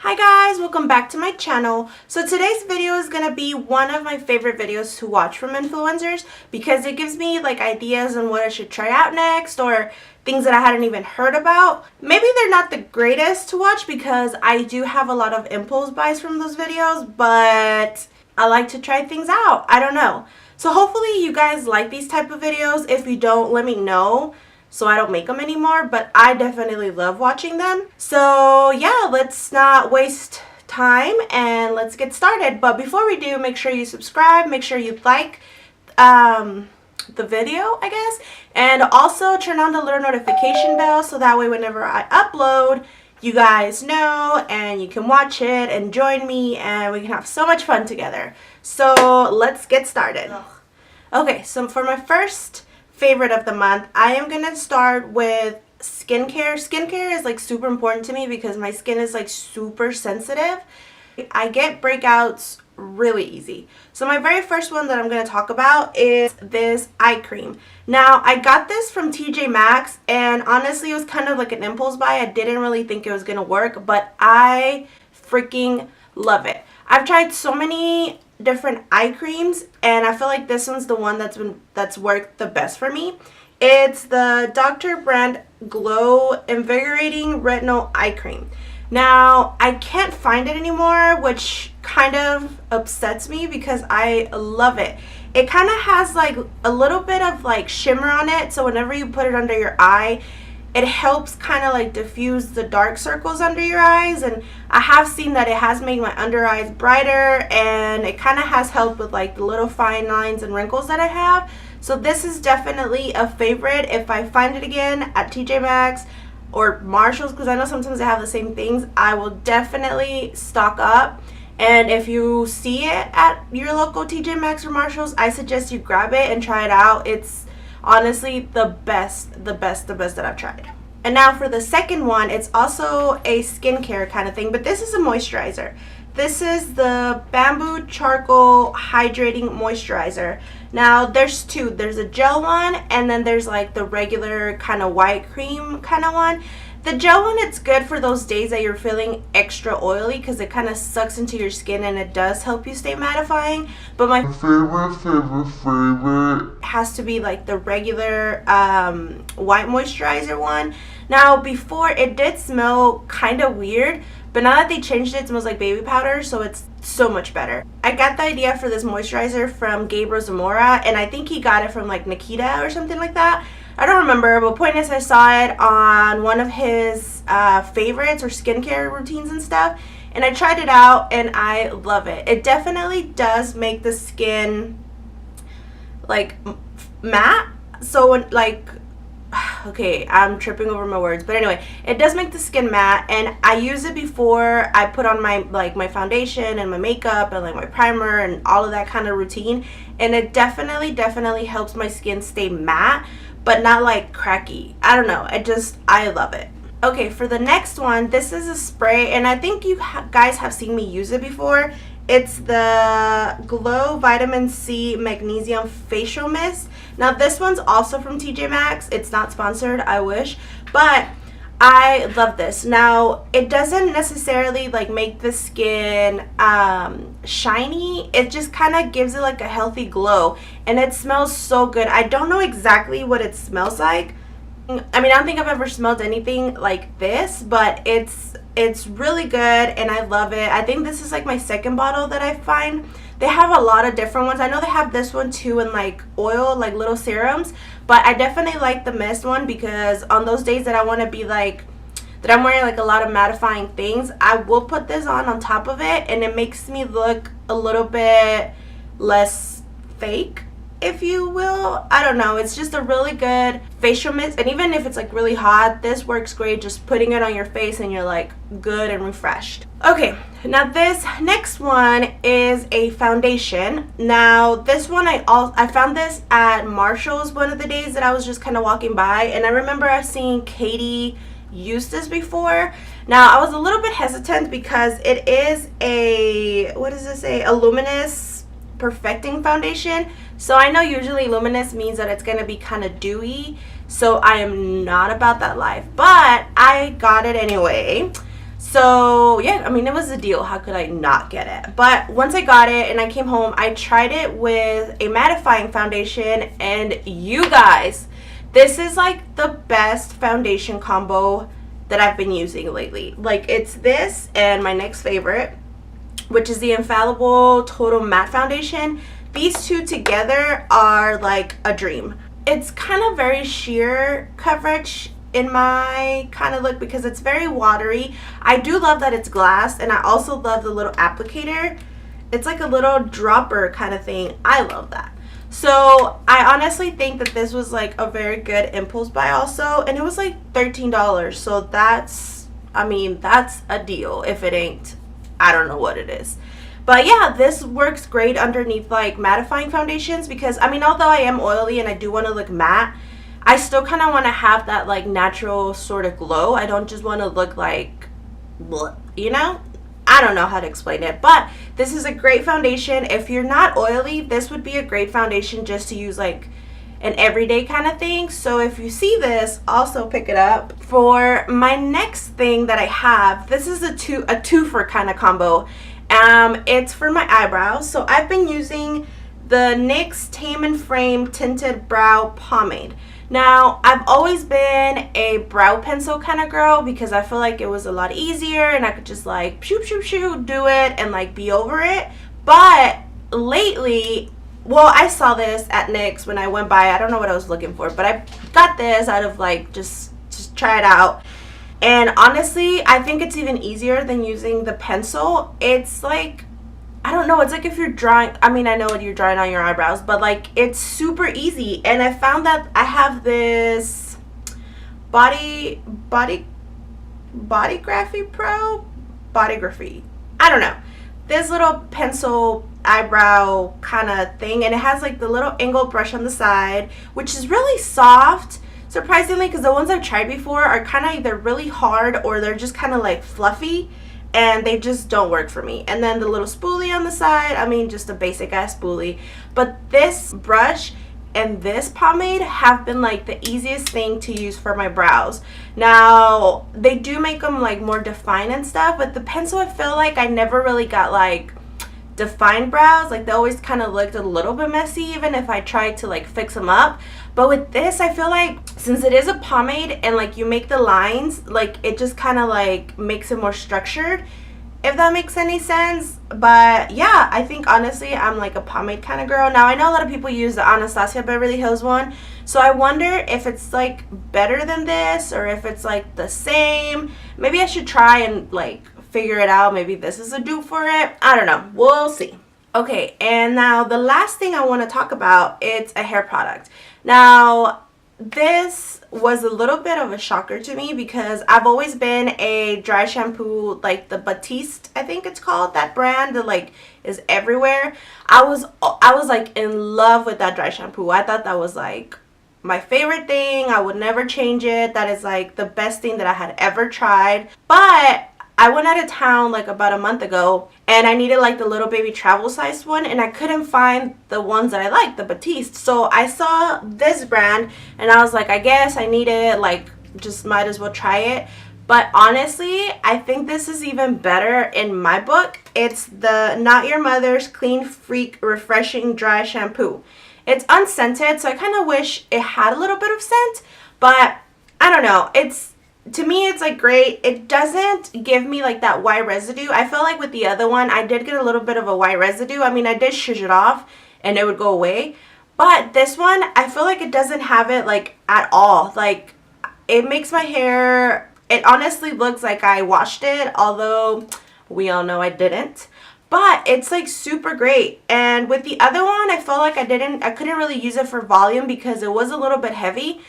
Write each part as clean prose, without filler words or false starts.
Hi guys, welcome back to my channel. So today's video is going to be one of my favorite videos to watch from influencers because it gives me like ideas on what I should try out next or things that I hadn't even heard about. Maybe they're not the greatest to watch because I do have a lot of impulse buys from those videos, but I like to try things out. I don't know. So hopefully you guys like these type of videos. If you don't, let me know so I don't make them anymore, but I definitely love watching them. So yeah, let's not waste time and let's get started. But before we do, make sure you subscribe, make sure you like the video, I guess, and also turn on the little notification bell so that way whenever I upload, you guys know and you can watch it and join me and we can have so much fun together. So let's get started. Okay, so for my first favorite of the month, I am gonna start with skincare. Skincare is like super important to me because my skin is like super sensitive. I get breakouts really easy. So my very first one that I'm gonna talk about is this eye cream. Now I got this from TJ Maxx and honestly it was kind of like an impulse buy. I didn't really think it was gonna work, but I freaking love it. I've tried so many different eye creams and I feel like this one's the one that's worked the best for me. It's the Dr. Brandt Glow Invigorating Retinol Eye Cream. Now I can't find it anymore, which kind of upsets me because I love it. It kind of has like a little bit of like shimmer on it, so whenever you put it under your eye, it helps kind of like diffuse the dark circles under your eyes, and I have seen that it has made my under eyes brighter and it kind of has helped with like the little fine lines and wrinkles that I have. So this is definitely a favorite. If I find it again at TJ Maxx or Marshalls, because I know sometimes they have the same things, I will definitely stock up. And if you see it at your local TJ Maxx or Marshalls, I suggest you grab it and try it out. It's honestly the best that I've tried. And now for the second one, it's also a skincare kind of thing, but this is a moisturizer. This is the Bamboo Charcoal Hydrating Moisturizer. Now there's two. There's a gel one and then there's like the regular kind of white cream kind of one. The gel one, it's good for those days that you're feeling extra oily because it kind of sucks into your skin and it does help you stay mattifying. But my favorite has to be like the regular white moisturizer one. Now before it did smell kind of weird, but now that they changed it, it smells like baby powder, so it's so much better. I got the idea for this moisturizer from Gabriel Zamora, and I think he got it from like Nikita or something like that. I don't remember, but point is I saw it on one of his favorites or skincare routines and stuff, and I tried it out and I love it. It definitely does make the skin like matte. So when, like, okay, I'm tripping over my words, but anyway, it does make the skin matte, and I use it before I put on my my foundation and my makeup and like my primer and all of that kind of routine, and it definitely helps my skin stay matte but not like cracky. I don't know, I love it. Okay, for the next one, this is a spray and I think you guys have seen me use it before. It's the Glow Vitamin C Magnesium Facial Mist. Now this one's also from TJ Maxx. It's not sponsored, I wish, but I love this. Now it doesn't necessarily like make the skin shiny. It just kind of gives it like a healthy glow and it smells so good. I don't know exactly what it smells like. I mean, I don't think I've ever smelled anything like this, but it's really good and I love it. I think this is like my second bottle that I find. They have a lot of different ones. I know they have this one too in like oil, like little serums, but I definitely like the mist one because on those days that I want to be like, that I'm wearing like a lot of mattifying things, I will put this on top of it and it makes me look a little bit less fake, if you will. I don't know, it's just a really good facial mist, and even if it's like really hot, this works great just putting it on your face and you're like good and refreshed. Okay, now this next one is a foundation. Now this one I found this at Marshalls one of the days that I was just kind of walking by, and I remember I've seen Katie use this before. Now I was a little bit hesitant because it is a, what does it say, a luminous perfecting foundation. So I know usually luminous means that it's going to be kind of dewy, so I am not about that life, but I got it anyway. So yeah, I mean, it was a deal. How could I not get it? But once I got it and I came home, I tried it with a mattifying foundation, and you guys, this is like the best foundation combo that I've been using lately. Like, it's this and my next favorite, which is the Infallible Total Matte Foundation. These two together are like a dream. It's kind of very sheer coverage in my kind of look because it's very watery. I do love that it's glass, and I also love the little applicator. It's like a little dropper kind of thing. I love that. So I honestly think that this was like a very good impulse buy also, and it was like $13. So that's, I mean, that's a deal. If it ain't, I don't know what it is. But yeah, this works great underneath like mattifying foundations because, I mean, although I am oily and I do want to look matte, I still kind of want to have that like natural sort of glow. I don't just want to look like, you know? I don't know how to explain it, but this is a great foundation. If you're not oily, this would be a great foundation just to use like an everyday kind of thing. So if you see this, also pick it up. For my next thing that I have, this is a twofer kind of combo. It's for my eyebrows. So I've been using the NYX Tame and Frame Tinted Brow Pomade. Now, I've always been a brow pencil kind of girl because I feel like it was a lot easier and I could just like shoot, do it and like be over it. But lately, well, I saw this at NYX when I went by. I don't know what I was looking for, but I got this out of like just try it out. And honestly, I think it's even easier than using the pencil. It's like, I don't know, it's like if you're drawing, I mean, I know you're drawing on your eyebrows, but like it's super easy. And I found that I have this Bodygraphy Pro? Bodygraphy. I don't know. This little pencil eyebrow kind of thing, and it has like the little angled brush on the side, which is really soft, surprisingly, because the ones I've tried before are kind of either really hard or they're just kind of like fluffy. And they just don't work for me. And then the little spoolie on the side, I mean, just a basic ass spoolie. But this brush and this pomade have been like the easiest thing to use for my brows. Now, they do make them like more defined and stuff, but the pencil, I feel like I never really got like defined brows. Like, they always kind of looked a little bit messy even if I tried to like fix them up. But with this, I feel like since it is a pomade and like you make the lines, like it just kind of like makes it more structured, if that makes any sense. But yeah, I think honestly I'm like a pomade kind of girl. Now, I know a lot of people use the Anastasia Beverly Hills one, so I wonder if it's like better than this or if it's like the same. Maybe I should try and like figure it out. Maybe this is a dupe for it. I don't know. We'll see. Okay, and now the last thing I want to talk about, it's a hair product. Now, this was a little bit of a shocker to me because I've always been a dry shampoo, like the Batiste, I think it's called, that brand that like is everywhere. I was like in love with that dry shampoo. I thought that was like my favorite thing. I would never change it. That is like the best thing that I had ever tried. But I went out of town like about a month ago and I needed like the little baby travel size one, and I couldn't find the ones that I liked, the Batiste. So I saw this brand and I was like, I guess I need it, like just might as well try it. But honestly, I think this is even better in my book. It's the Not Your Mother's Clean Freak Refreshing Dry Shampoo. It's unscented, so I kind of wish it had a little bit of scent, but I don't know. To me, it's like great. It doesn't give me like that white residue. I feel like with the other one, I did get a little bit of a white residue. I mean, I did shush it off and it would go away. But this one, I feel like it doesn't have it like at all. Like, it makes my hair, it honestly looks like I washed it, although we all know I didn't. But it's like super great. And with the other one, I felt like I couldn't really use it for volume because it was a little bit heavy.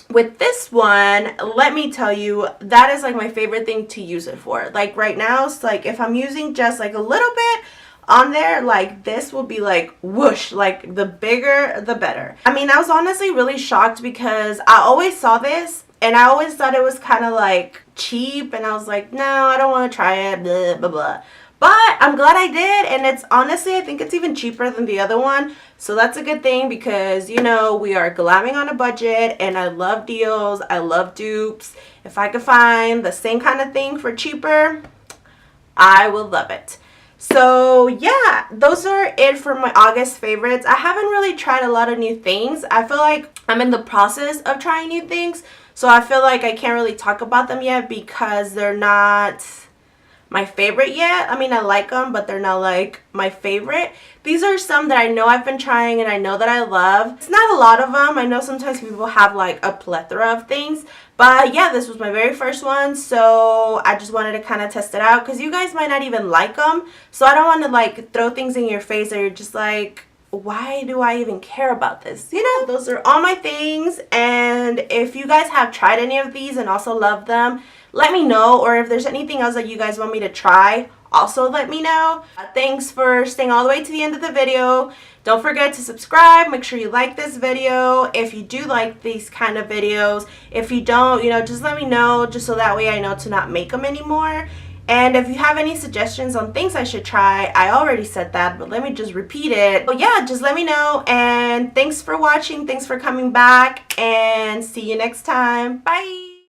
With this one, let me tell you, that is like my favorite thing to use it for. Like right now, it's like if I'm using just like a little bit on there, like this will be like whoosh, like the bigger the better. I mean, I was honestly really shocked because I always saw this and I always thought it was kind of like cheap, and I was like, no, I don't want to try it, blah blah blah. But I'm glad I did, and it's honestly, I think it's even cheaper than the other one. So that's a good thing because, you know, we are glamming on a budget, and I love deals. I love dupes. If I could find the same kind of thing for cheaper, I will love it. So yeah, those are it for my August favorites. I haven't really tried a lot of new things. I feel like I'm in the process of trying new things, so I feel like I can't really talk about them yet because they're not my favorite yet. I mean, I like them, but they're not like my favorite. These are some that I know I've been trying and I know that I love. It's not a lot of them. I know sometimes people have like a plethora of things, but yeah, this was my very first one, so I just wanted to kind of test it out because you guys might not even like them. So I don't want to like throw things in your face that you're just like, why do I even care about this? You know, those are all my things, and if you guys have tried any of these and also love them, let me know, or if there's anything else that you guys want me to try, also let me know. Thanks for staying all the way to the end of the video. Don't forget to subscribe. Make sure you like this video if you do like these kind of videos. If you don't, you know, just let me know, just so that way I know to not make them anymore. And if you have any suggestions on things I should try, I already said that, but let me just repeat it. But yeah, just let me know, and thanks for watching. Thanks for coming back, and see you next time. Bye!